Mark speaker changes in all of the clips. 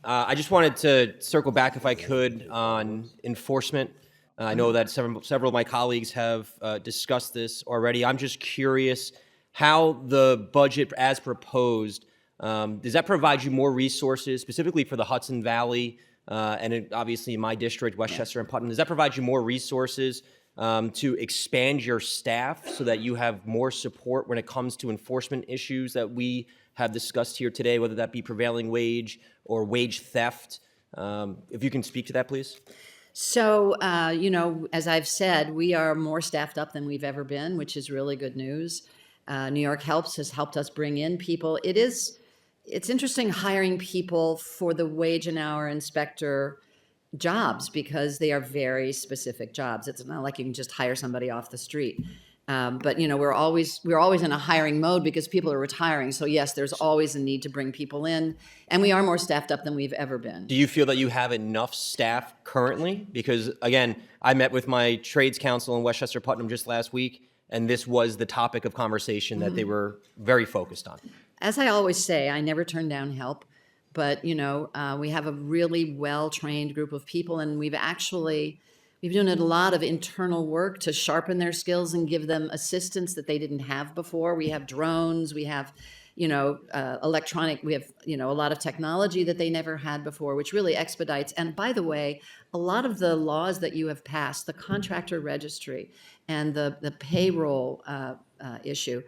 Speaker 1: I just wanted to circle back, if I could, on enforcement. I know that several of my colleagues have discussed this already. I'm just curious how the budget as proposed, does that provide you more resources, specifically for the Hudson Valley, obviously in my district, Westchester and Putnam, does that provide you more resources to expand your staff so that you have more support when it comes to enforcement issues that we have discussed here today, whether that be prevailing wage or wage theft? If you can speak to that, please.
Speaker 2: So, as I've said, we are more staffed up than we've ever been, which is really good news. New York has helped us bring in people. It's interesting hiring people for the wage and hour inspector jobs because they are very specific jobs. It's not like you can just hire somebody off the street. But we're always in a hiring mode because people are retiring. So yes, there's always a need to bring people in, and we are more staffed up than we've ever been.
Speaker 1: Do you feel that you have enough staff currently? Because again, I met with my trades council in Westchester Putnam just last week, and this was the topic of conversation that they were very focused on.
Speaker 2: As I always say, I never turn down help, but we have a really well-trained group of people, and we've doing a lot of internal work to sharpen their skills and give them assistance that they didn't have before. We have drones, we have, electronic, we have, a lot of technology that they never had before, which really expedites. And by the way, a lot of the laws that you have passed, the contractor registry and the payroll issue,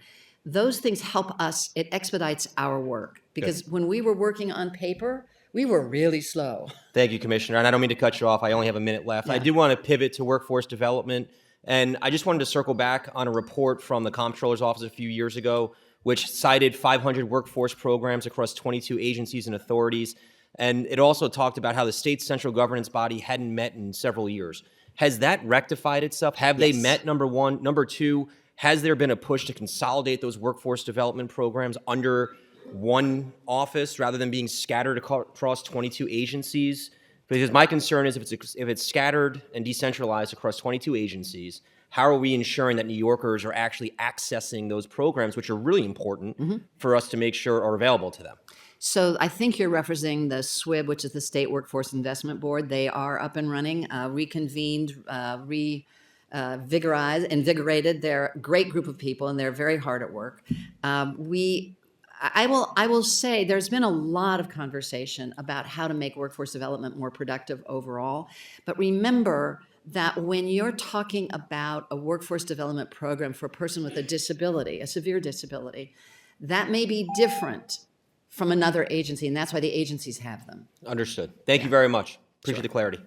Speaker 2: those things help us. It expedites our work because when we were working on paper, we were really slow.
Speaker 1: Thank you, Commissioner. And I don't mean to cut you off. I only have a minute left.
Speaker 2: Yeah.
Speaker 1: I do want to pivot to workforce development. And I just wanted to circle back on a report from the Comptroller's Office a few years ago, which cited 500 workforce programs across 22 agencies and authorities. And it also talked about how the state's central governance body hadn't met in several years. Has that rectified itself? Have they met, number one? Number two, has there been a push to consolidate those workforce development programs under one office rather than being scattered across 22 agencies? Because my concern is if it's scattered and decentralized across 22 agencies, how are we ensuring that New Yorkers are actually accessing those programs, which are really important for us to make sure are available to them?
Speaker 2: So I think you're referencing the SWIB, which is the State Workforce Investment Board. They are up and running, reconvened, invigorated. They're a great group of people, and they're very hard at work. I will say there's been a lot of conversation about how to make workforce development more productive overall. But remember that when you're talking about a workforce development program for a person with a disability, a severe disability, that may be different from another agency, and that's why the agencies have them.
Speaker 1: Understood. Thank you very much. Appreciate the clarity.